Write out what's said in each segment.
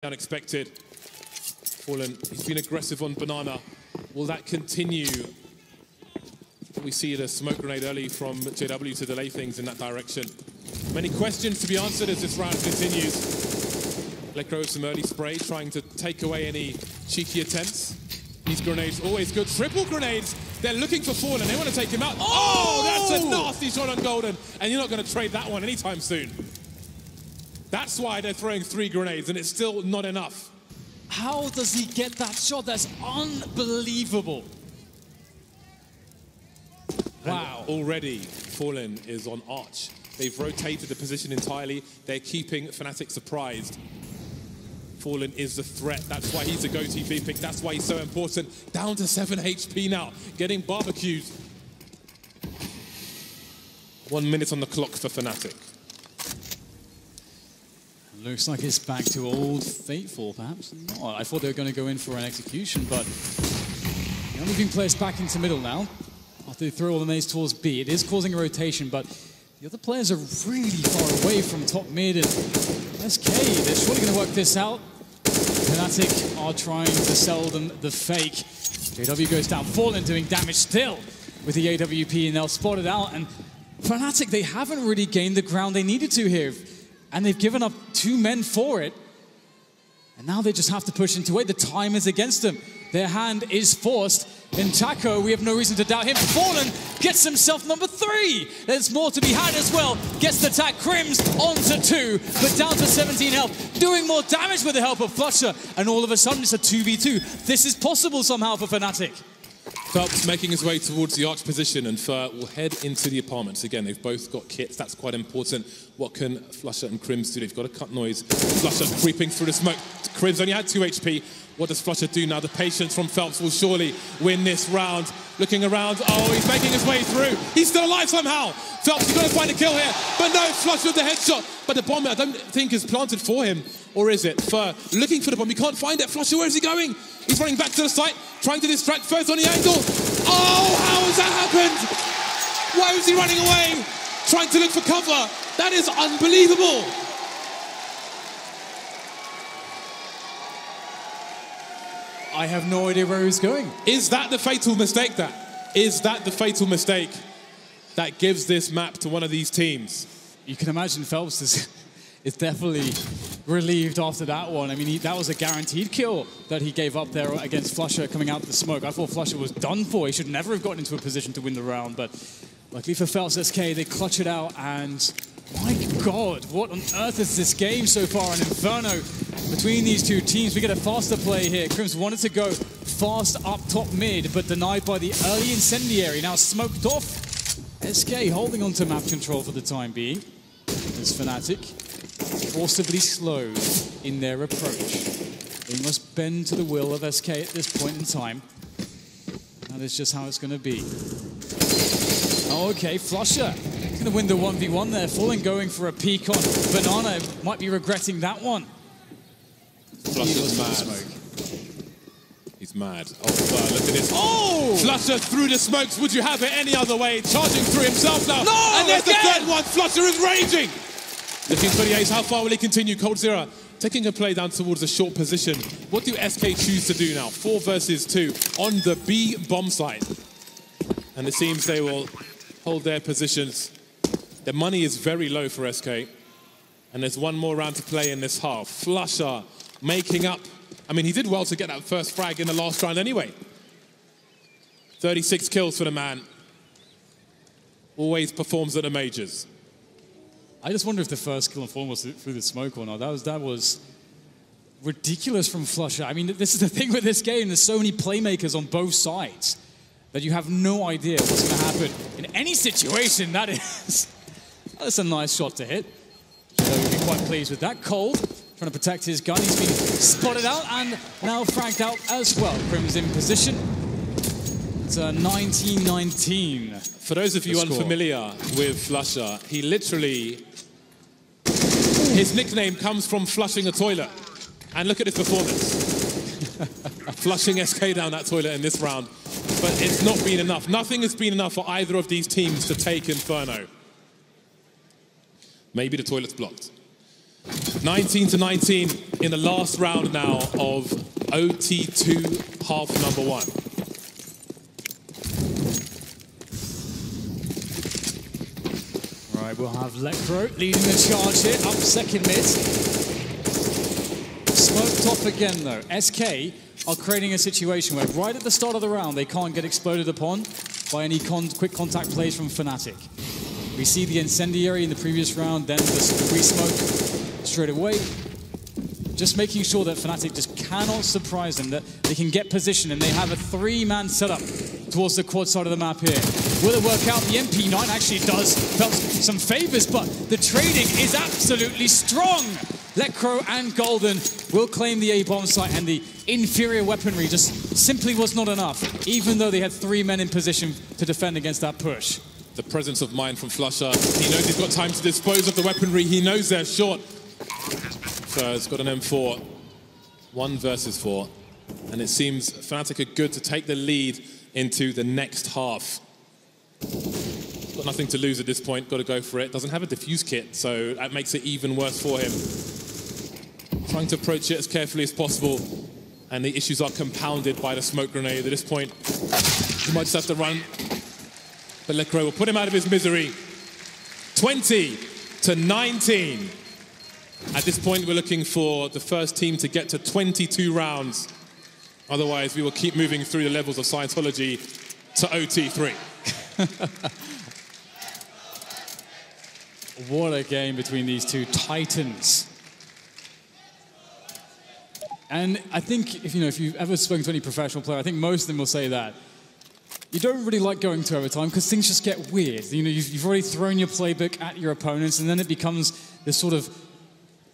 Unexpected. Fallen, he's been aggressive on Banana. Will that continue? We see the smoke grenade early from JW to delay things in that direction. Many questions to be answered as this round continues. Let go of some early spray, trying to take away any cheeky attempts. These grenades always good. Triple grenades. They're looking for Fallen. They want to take him out. Oh, that's a nasty shot on Golden. And you're not going to trade that one anytime soon. That's why they're throwing 3 grenades, and it's still not enough. How does he get that shot? That's unbelievable. Wow. And already, Fallen is on Arch. They've rotated the position entirely. They're keeping Fnatic surprised. Fallen is the threat. That's why he's a go-TP pick. That's why he's so important. Down to 7 HP now, getting barbecued. 1 minute on the clock for Fnatic. Looks like it's back to old Fateful, perhaps not. I thought they were going to go in for an execution, but they're moving players back into middle now. After they throw all the nades towards B, it is causing a rotation, but the other players are really far away from top mid, and SK, they're surely going to work this out. Fnatic are trying to sell them the fake. JW goes down, Fallen doing damage still with the AWP, and they'll spot it out, and Fnatic, they haven't really gained the ground they needed to here. And they've given up 2 men for it. And now they just have to push into it. The time is against them. Their hand is forced. In Taco, we have no reason to doubt him. Fallen gets himself number 3. There's more to be had as well. Gets the attack. Crims onto 2, but down to 17 health. Doing more damage with the help of Flusher. And all of a sudden, it's a 2v2. This is possible somehow for Fnatic. Phelps making his way towards the arch position, and Fur will head into the apartments. Again, they've both got kits. That's quite important. What can Flusher and Crims do? They've got to cut noise. Flusher creeping through the smoke. Crims only had 2 HP. What does Flusher do now? The patience from Phelps will surely win this round. Looking around. Oh, he's making his way through. He's still alive somehow. Phelps, you've got to find a kill here. But no, Flusher with the headshot. But the bomb, I don't think, is planted for him. Or is it? Fur looking for the bomb. He can't find it. Flusher, where is he going? He's running back to the site, trying to distract first on the angle. Oh, how has that happened? Why was he running away? Trying to look for cover. That is unbelievable. I have no idea where he's going. Is that the fatal mistake Is that the fatal mistake that gives this map to one of these teams? You can imagine Phelps is definitely relieved after that one. I mean, that was a guaranteed kill that he gave up there against Flusher coming out of the smoke. I thought Flusher was done for. He should never have gotten into a position to win the round, but luckily for Phelps SK, they clutch it out, and my God, what on earth is this game so far? An inferno between these two teams. We get a faster play here. Crims wanted to go fast up top mid, but denied by the early incendiary. Now smoked off. SK holding on to map control for the time being. As Fnatic forcibly slow in their approach. They must bend to the will of SK at this point in time. That is just how it's going to be. Okay, Flusher going to win the 1v1 there. Fallen going for a peek on Banana. Might be regretting that one. Flusher's mad. He's mad. Oh, look at this. Oh! Flusher through the smokes. Would you have it any other way? Charging through himself now. No! And there's the 3rd one. Flusher is raging. Looking for the ace. How far will he continue? Cold Zero taking a play down towards a short position. What do SK choose to do now? 4 versus 2 on the B bomb site. And it seems they will hold their positions. The money is very low for SK. And there's 1 more round to play in this half. Flusher making up. I mean, he did well to get that first frag in the last round anyway. 36 kills for the man. Always performs at the majors. I just wonder if the first kill on Fallen was through the smoke or not. That was ridiculous from Flusher. I mean, this is the thing with this game. There's so many playmakers on both sides that you have no idea what's going to happen in any situation. That's a nice shot to hit. So you'll be quite pleased with that. Cold trying to protect his gun. He's been spotted out and now fragged out as well. Crims in position. It's a 19-19. For those of you unfamiliar with Flusher, he literally, his nickname comes from flushing a toilet. And look at his performance. Flushing SK down that toilet in this round. But it's not been enough. Nothing has been enough for either of these teams to take Inferno. Maybe the toilet's blocked. 19-19 in the last round now of OT2 half number 1. All right, we'll have Lecro leading the charge here, up second mid. Smoked off again though. SK are creating a situation where right at the start of the round they can't get exploded upon by any quick contact plays from Fnatic. We see the incendiary in the previous round, then the re-smoke straight away. Just making sure that Fnatic just cannot surprise them, that they can get position, and they have a 3-man setup towards the quad side of the map here. Will it work out? The MP9 actually does felt some favors, but the trading is absolutely strong. Lecro and Golden will claim the A-bomb site, and the inferior weaponry just simply was not enough, even though they had 3 men in position to defend against that push. The presence of mind from flusha. He knows he's got time to dispose of the weaponry. He knows they're short. So it's got an M4. 1 versus 4. And it seems Fnatic are good to take the lead into the next half. Got nothing to lose at this point. Got to go for it. Doesn't have a defuse kit, so that makes it even worse for him. Trying to approach it as carefully as possible. And the issues are compounded by the smoke grenade. At this point, he might just have to run. But Lecro will put him out of his misery. 20-19. At this point, we're looking for the first team to get to 22 rounds. Otherwise, we will keep moving through the levels of Scientology to OT3. What a game between these two titans. And I think, if you've ever spoken to any professional player, I think most of them will say that. You don't really like going to overtime because things just get weird. You've already thrown your playbook at your opponents, and then it becomes this sort of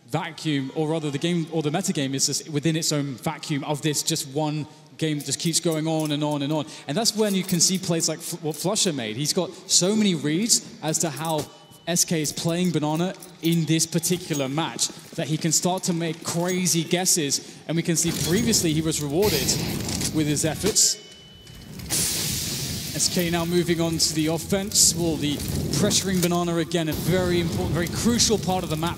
vacuum, or rather the game or the meta game is just within its own vacuum of this just one game that just keeps going on and on and on. And that's when you can see plays like what flusha made. He's got so many reads as to how SK is playing Banana in this particular match that he can start to make crazy guesses. And we can see previously he was rewarded with his efforts. SK now moving on to the offense. Well, the pressuring Banana again, a very important, very crucial part of the map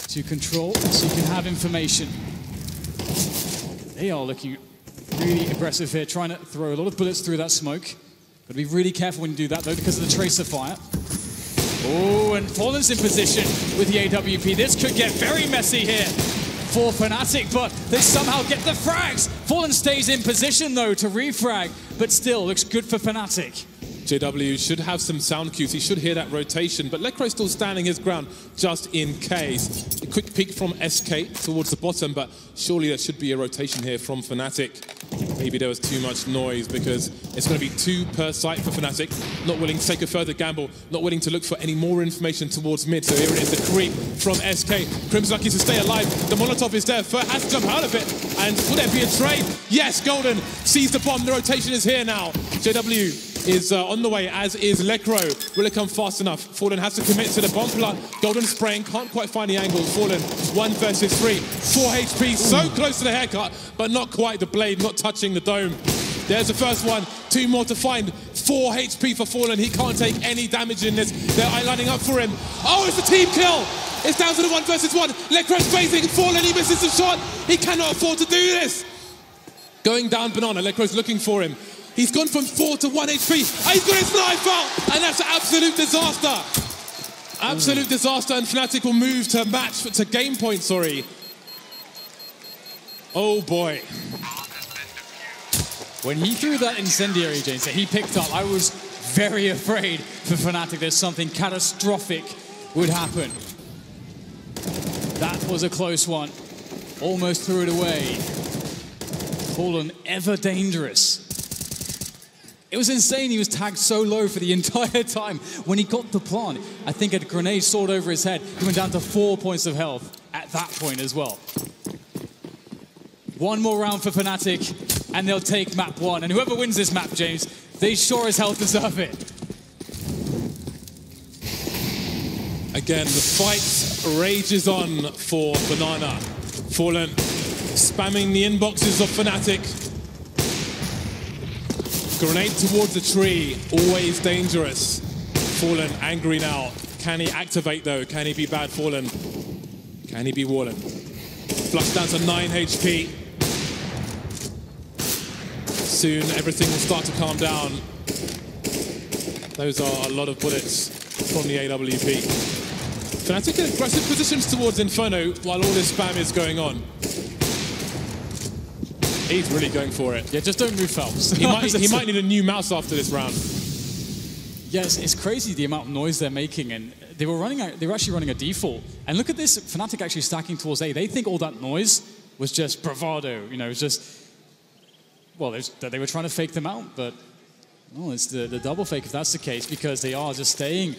to control, so you can have information. They are looking really aggressive here, trying to throw a lot of bullets through that smoke. Got to be really careful when you do that, though, because of the tracer fire. Oh, and Fallen's in position with the AWP. This could get very messy here for Fnatic, but they somehow get the frags. Fallen stays in position, though, to refrag, but still looks good for Fnatic. JW should have some sound cues. He should hear that rotation, but Lecro still standing his ground just in case. A quick peek from SK towards the bottom, but surely there should be a rotation here from Fnatic. Maybe there was too much noise because it's going to be 2 per site for Fnatic. Not willing to take a further gamble, not willing to look for any more information towards mid. So here it is, the creep from SK. Crim's lucky to stay alive. The Molotov is there. Fur has to jump out of it. And would there be a trade? Yes, Golden sees the bomb. The rotation is here now. JW is on the way, as is Lecro. Will it come fast enough? Fallen has to commit to the bomb plot. Golden spraying, can't quite find the angle. Fallen, 1 versus 3. 4 HP, so close to the haircut, but not quite the blade, not touching the dome. There's the first one, 2 more to find. 4 HP for Fallen, he can't take any damage in this. They're eye-lining up for him. Oh, it's a team kill! It's down to the 1 versus 1. Lecro's facing Fallen, he misses the shot. He cannot afford to do this. Going down Banana, Lecro's looking for him. He's gone from 4 to 1 HP. And he's got his knife out, and that's an absolute disaster. Absolute disaster, and Fnatic will move to match, to game point, sorry. Oh boy. When he threw that incendiary, James, that he picked up, I was very afraid for Fnatic that something catastrophic would happen. That was a close one. Almost threw it away. Fallen ever dangerous. It was insane he was tagged so low for the entire time. When he got the plant, I think a grenade soared over his head. He went down to 4 points of health at that point as well. 1 more round for Fnatic, and they'll take map 1. And whoever wins this map, James, they sure as hell deserve it. Again, the fight rages on for Banana. Fallen spamming the inboxes of Fnatic. Grenade towards the tree, always dangerous. Fallen angry now. Can he activate though? Can he be bad fallen? Can he be Wallen? Flush down to 9 HP. Soon everything will start to calm down. Those are a lot of bullets from the AWP. Fnatic in aggressive positions towards Inferno while all this spam is going on. He's really going for it. Yeah, just don't move Phelps. He might need a new mouse after this round. Yes, it's crazy the amount of noise they're making, and they were actually running a default. And look at this, Fnatic actually stacking towards A. They think all that noise was just bravado, you know, it was just, well, they were trying to fake them out, but well, it's the double fake if that's the case, because they are just staying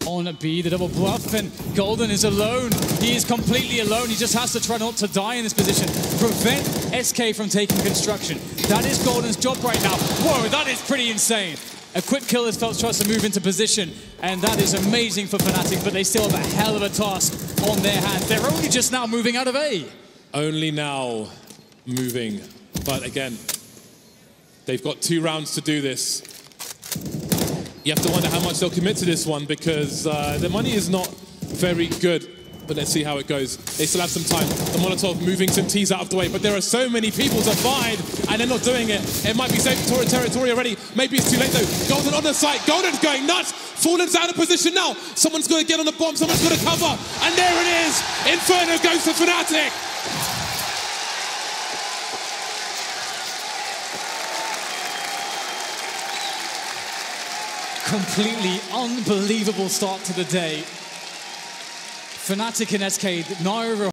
on a B, the double bluff, and Golden is alone. He is completely alone. He just has to try not to die in this position. Prevent SK from taking construction. That is Golden's job right now. Whoa, that is pretty insane. A quick kill as Phelps tries to move into position, and that is amazing for Fnatic, but they still have a hell of a task on their hands. They're only just now moving out of A. Only now moving, but again, they've got 2 rounds to do this. You have to wonder how much they'll commit to this one because the money is not very good. But let's see how it goes. They still have some time. The Molotov moving some T's out of the way, but there are so many people to find, and they're not doing it. It might be safe territory already. Maybe it's too late though. Golden on the site. Golden's going nuts. Fallen's out of position now. Someone's got to get on the bomb. Someone's got to cover. And there it is. Inferno goes to Fnatic. Completely unbelievable start to the day. Fnatic and SK, neither